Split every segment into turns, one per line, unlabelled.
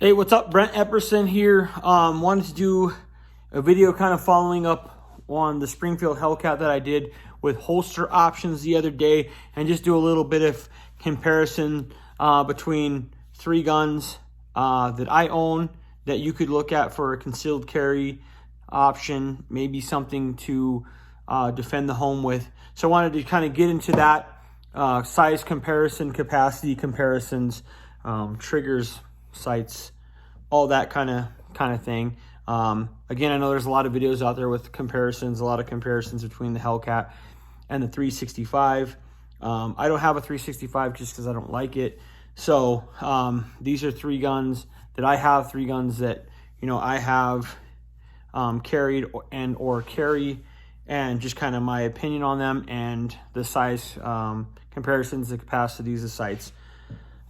Hey, what's up? Brent Epperson here. Wanted to do a video kind of following up on the Springfield Hellcat that I did with holster options the other day, and just do a little bit of comparison between three guns that I own that you could look at for a concealed carry option, maybe something to defend the home with. So I wanted to kind of get into that size comparison, capacity comparisons, triggers, sights, all that kind of thing. Again, I know there's a lot of videos out there with comparisons, a lot of comparisons between the Hellcat and the 365. I don't have a 365 just because I don't like it. So these are three guns that I have, three guns that I have carried or carry, and just kind of my opinion on them and the size comparisons, the capacities, the sights,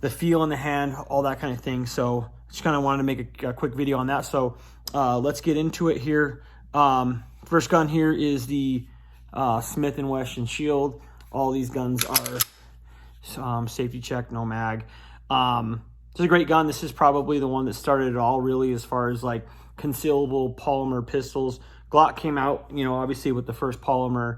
the feel in the hand, all that kind of thing. So just kind of wanted to make a quick video on that. So let's get into it here. First gun here is the Smith & Wesson Shield. All these guns are safety check, no mag. This is a great gun. This is probably the one that started it all, really, as far as like concealable polymer pistols. Glock came out, obviously with the first polymer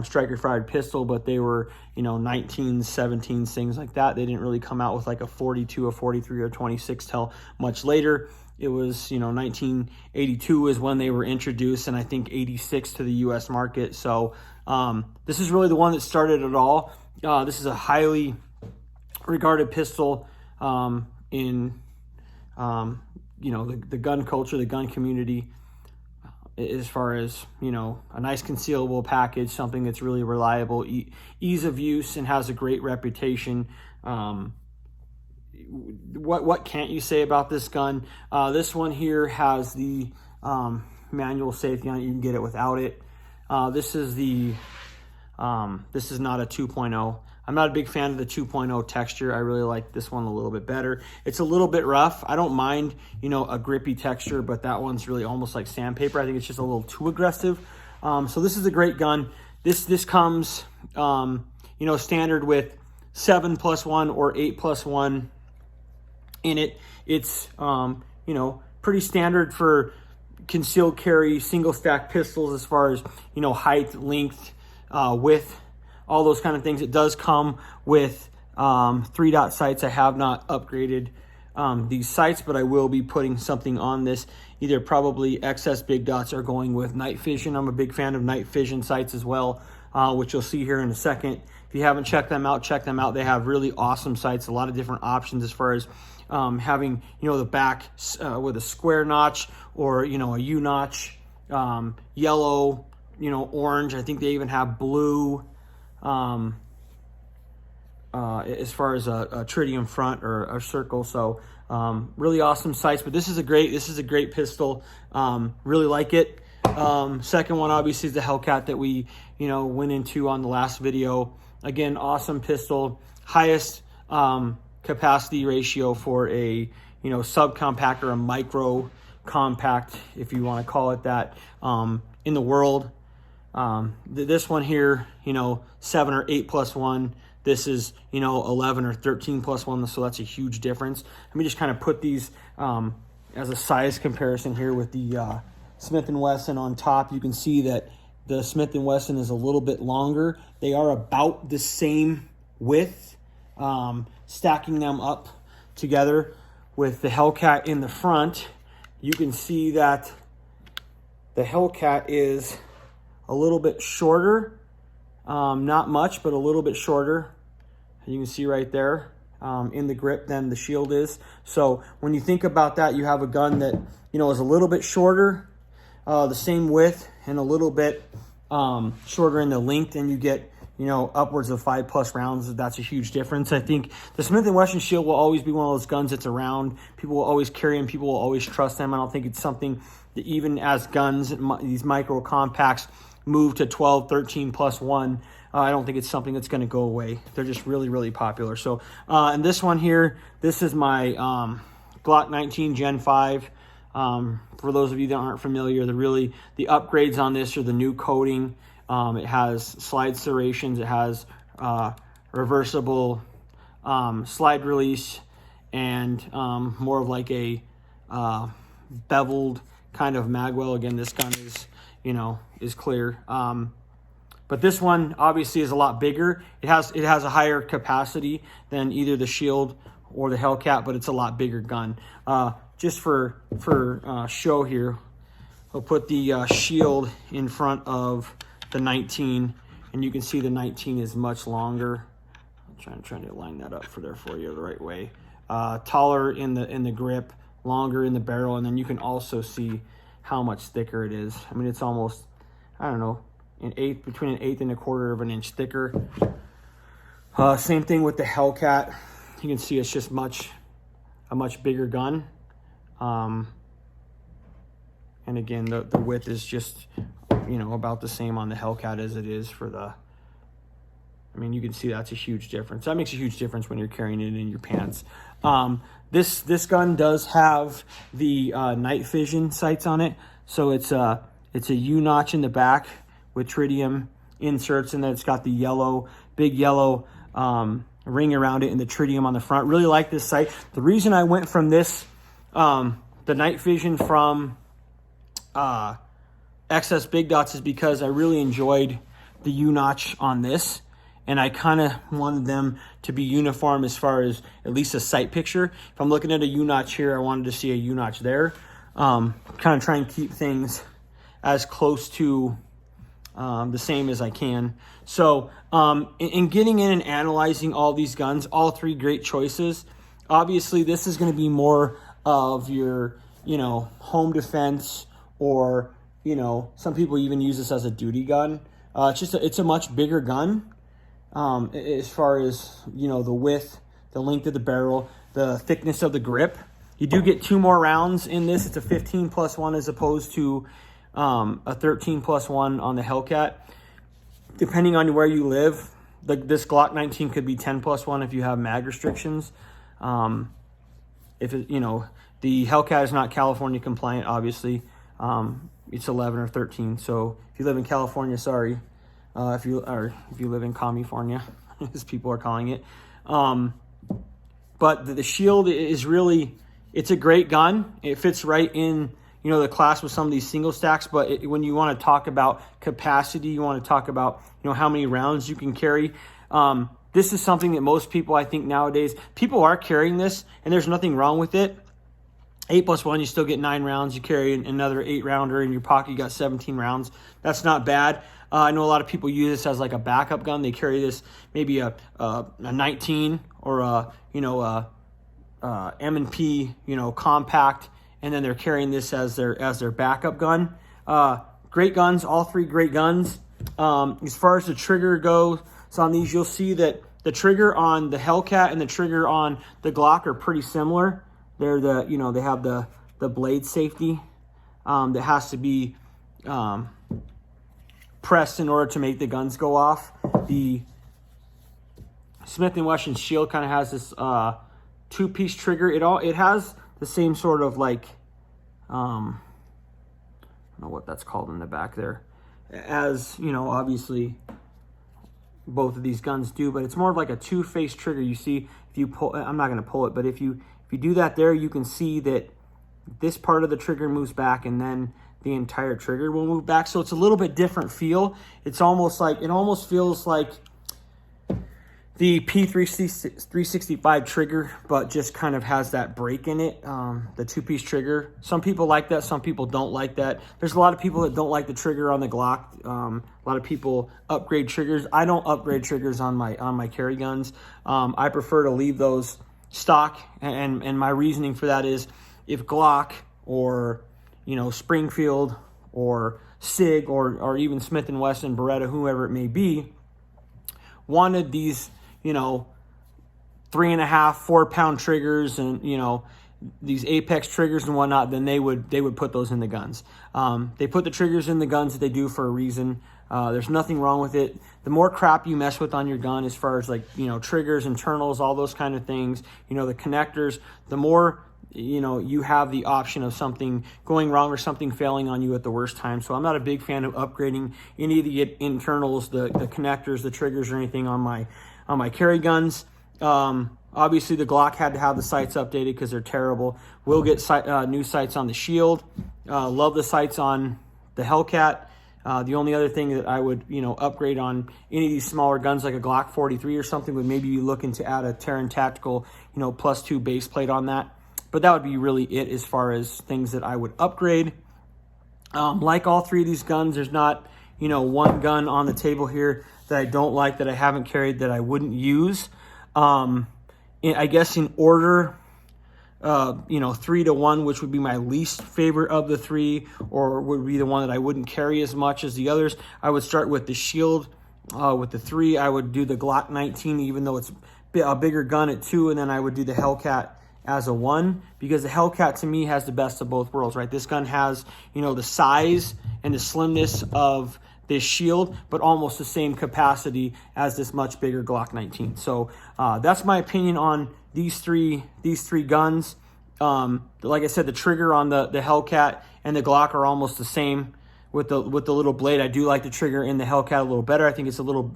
striker fired pistol, but they were 19s, 17s, things like that. They didn't really come out with like a 42, a 43, or 26 till much later. It was 1982 is when they were introduced, and I think 86 to the US market. So this is really the one that started it all. This is a highly regarded pistol in the gun culture, the gun community, as far as a nice concealable package, something that's really reliable, ease of use, and has a great reputation. What can't you say about this gun? This one here has the manual safety on it. You can get it without it. This is not a 2.0. I'm not a big fan of the 2.0 texture. I really like this one a little bit better. It's a little bit rough. I don't mind, a grippy texture, but that one's really almost like sandpaper. I think it's just a little too aggressive. So this is a great gun. This comes, standard with 7+1 or 8+1 in it. It's, pretty standard for concealed carry, single stack pistols as far as, height, length, width, all those kind of things. It does come with 3-dot sights. I have not upgraded these sights, but I will be putting something on this, either probably XS big dots or going with night vision. I'm a big fan of night vision sights as well, which you'll see here in a second. If you haven't checked them out, check them out. They have really awesome sights, a lot of different options as far as having the back with a square notch, or a U notch, yellow, orange. I think they even have blue, as far as a tritium front or a circle. So really awesome sights. But this is a great pistol. Really like it. Second one obviously is the Hellcat that we went into on the last video. Again, awesome pistol, highest capacity ratio for a subcompact or a micro compact, if you want to call it that, in the world. This one here, 7 or 8+1. This is 11 or 13+1, so that's a huge difference. Let me just kind of put these as a size comparison here with the Smith & Wesson on top. You can see that the Smith & Wesson is a little bit longer. They are about the same width. Stacking them up together with the Hellcat in the front, you can see that the Hellcat is a little bit shorter, not much, but a little bit shorter. You can see right there in the grip than the Shield is. So when you think about that, you have a gun that is a little bit shorter, the same width, and a little bit shorter in the length, and you get upwards of 5+ rounds. That's a huge difference. I think the Smith & Wesson Shield will always be one of those guns that's around. People will always carry them. People will always trust them. I don't think it's something that, even as guns, these micro compacts move to 12, 13+1, I don't think it's something that's going to go away. They're just really, really popular. So, and this one here, this is my Glock 19 Gen 5. For those of you that aren't familiar, the upgrades on this are the new coating. It has slide serrations. It has reversible slide release, and more of like a beveled kind of magwell. Again, this gun is, you know, is clear. But this one obviously is a lot bigger. It has a higher capacity than either the Shield or the Hellcat, but it's a lot bigger gun. Just for show here, we'll put the Shield in front of the 19, and you can see the 19 is much longer. I'm trying to line that up for you the right way. Taller in the grip, longer in the barrel, and then you can also see how much thicker it is. I mean, it's almost, I don't know, between an eighth and a quarter of an inch thicker. Same thing with the Hellcat. You can see it's just a much bigger gun. And again, the width is just, you know, about the same on the Hellcat as it is for the, I mean, you can see that's a huge difference. That makes a huge difference when you're carrying it in your pants. This gun does have the night vision sights on it. So it's a U-notch in the back with tritium inserts, and then it's got the big yellow ring around it and the tritium on the front. Really like this sight. The reason I went from this, the night vision from XS Big Dots, is because I really enjoyed the U-notch on this, and I kind of wanted them to be uniform as far as at least a sight picture. If I'm looking at a U-notch here, I wanted to see a U-notch there. Kind of try and keep things as close to the same as I can. So in getting in and analyzing all these guns, all three great choices. Obviously, this is going to be more of your, you know, home defense, or, you know, some people even use this as a duty gun. It's a much bigger gun as far as, you know, the width, the length of the barrel, the thickness of the grip. You do get 2 more rounds in this. It's a 15+1 as opposed to a 13+1 on the Hellcat. Depending on where you live, this Glock 19 could be 10+1 if you have mag restrictions. If it, you know, the Hellcat is not California compliant, obviously. It's 11 or 13. So if you live in California, sorry. If you live in California, as people are calling it. But the Shield is really, it's a great gun. It fits right in, you know, the class with some of these single stacks. But when you want to talk about capacity, you want to talk about, you know, how many rounds you can carry. This is something that most people, I think nowadays, people are carrying this, and there's nothing wrong with it. 8+1, you still get 9 rounds. You carry another 8-rounder in your pocket, you got 17 rounds. That's not bad. I know a lot of people use this as like a backup gun. They carry this maybe a 19 or a, you know, a M&P, you know, compact, and then they're carrying this as their backup gun. Great guns, all three great guns. As far as the trigger goes, so on these, you'll see that the trigger on the Hellcat and the trigger on the Glock are pretty similar. They're you know, they have the blade safety that has to be pressed in order to make the guns go off. The Smith & Wesson Shield kind of has this 2-piece trigger. It has the same sort of like, I don't know what that's called in the back there, as, you know, obviously both of these guns do, but it's more of like a 2-face trigger. You see, if you pull, I'm not going to pull it, but if you do that there, you can see that this part of the trigger moves back, and then the entire trigger will move back. So it's a little bit different feel. It's almost like, it almost feels like the P365 trigger, but just kind of has that break in it, the 2-piece trigger. Some people like that, some people don't like that. There's a lot of people that don't like the trigger on the Glock. A lot of people upgrade triggers. I don't upgrade triggers on my carry guns. I prefer to leave those stock, and my reasoning for that is, if Glock or, you know, Springfield or SIG or even Smith & Wesson, Beretta, whoever it may be, wanted these, you know, 3.5, 4-pound triggers, and, you know, these Apex triggers and whatnot, then they would put those in the guns. They put the triggers in the guns that they do for a reason. There's nothing wrong with it. The more crap you mess with on your gun, as far as, like, you know, triggers, internals, all those kind of things, you know, the connectors, the more, you know, you have the option of something going wrong or something failing on you at the worst time. So I'm not a big fan of upgrading any of the internals, the connectors, the triggers, or anything on my carry guns. Obviously, the Glock had to have the sights updated because they're terrible. We'll get new sights on the Shield. Love the sights on the Hellcat. The only other thing that I would, upgrade on any of these smaller guns like a Glock 43 or something would maybe be looking to add a Terran Tactical, +2 base plate on that. But that would be really it as far as things that I would upgrade. Like all three of these guns, there's not, one gun on the table here that I don't like, that I haven't carried, that I wouldn't use. I guess in order, 3 to 1, which would be my least favorite of the three, or would be the one that I wouldn't carry as much as the others. I would start with the Shield. With the 3, I would do the Glock 19, even though it's a bigger gun, at 2, and then I would do the Hellcat as a 1, because the Hellcat to me has the best of both worlds, right? This gun has, the size and the slimness of this Shield, but almost the same capacity as this much bigger Glock 19. So that's my opinion on these three guns. Like I said, the trigger on the Hellcat and the Glock are almost the same with the little blade. I do like the trigger in the Hellcat a little better. I think it's a little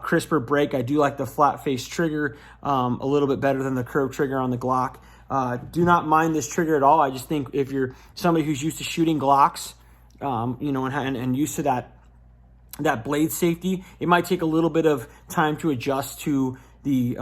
crisper break. I do like the flat face trigger a little bit better than the curved trigger on the Glock. Do not mind this trigger at all. I just think if you're somebody who's used to shooting Glocks, and used to that blade safety, it might take a little bit of time to adjust to the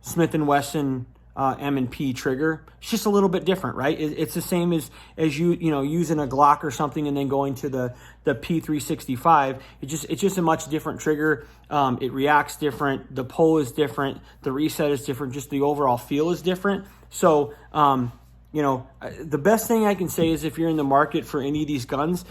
Smith & Wesson M&P trigger. It's just a little bit different, right? It's the same as using a Glock or something and then going to the P365. It's just a much different trigger. It reacts different. The pull is different. The reset is different. Just the overall feel is different. So, the best thing I can say is if you're in the market for any of these guns,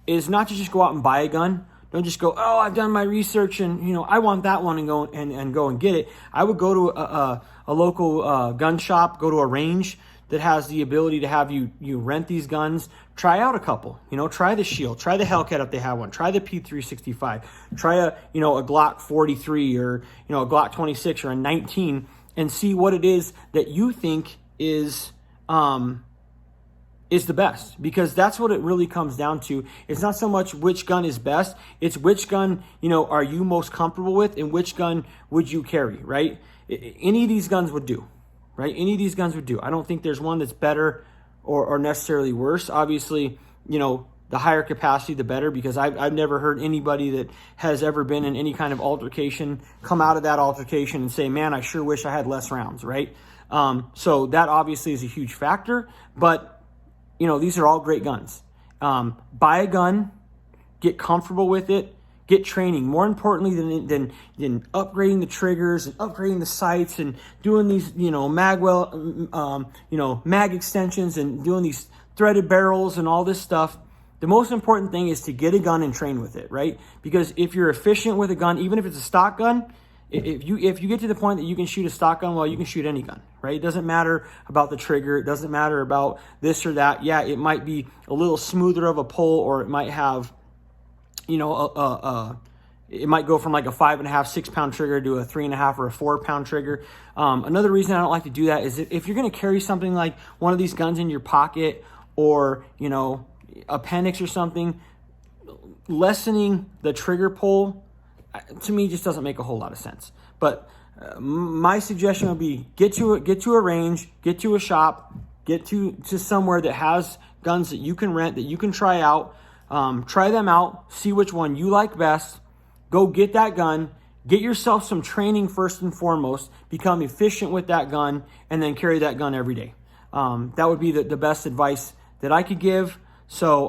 is not to just go out and buy a gun. Don't just go, oh, I've done my research and, I want that one, and go and get it. I would go to a local gun shop, go to a range that has the ability to have you rent these guns, try out a couple, try the Shield, try the Hellcat if they have one, try the P365, try a Glock 43 or, a Glock 26 or a 19, and see what it is that you think is the best, because that's what it really comes down to. It's not so much which gun is best, it's which gun, are you most comfortable with, and which gun would you carry, right? Any of these guns would do, right? Any of these guns would do. I don't think there's one that's better or necessarily worse. Obviously, the higher capacity, the better, because I've never heard anybody that has ever been in any kind of altercation come out of that altercation and say, man, I sure wish I had less rounds, right? So that obviously is a huge factor, but these are all great guns. Buy a gun, get comfortable with it, get training. More importantly than upgrading the triggers and upgrading the sights and doing these, mag extensions and doing these threaded barrels and all this stuff. The most important thing is to get a gun and train with it, right? Because if you're efficient with a gun, even if it's a stock gun, if you get to the point that you can shoot a stock gun, well, you can shoot any gun, right? It doesn't matter about the trigger. It doesn't matter about this or that. Yeah, it might be a little smoother of a pull, or it might have, it might go from like a 5.5, 6 pound trigger to a 3.5 or a 4 pound trigger. Another reason I don't like to do that is if you're going to carry something like one of these guns in your pocket, or, appendix or something, lessening the trigger pull, to me, just doesn't make a whole lot of sense. But my suggestion would be get to a range, get to a shop, get to somewhere that has guns that you can rent, that you can try out, try them out, see which one you like best, go get that gun, get yourself some training first and foremost, become efficient with that gun, and then carry that gun every day. That would be the best advice that I could give. So,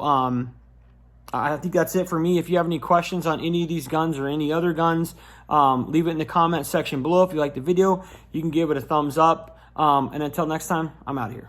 I think that's it for me. If you have any questions on any of these guns or any other guns, leave it in the comment section below. If you like the video, you can give it a thumbs up. And until next time, I'm out of here.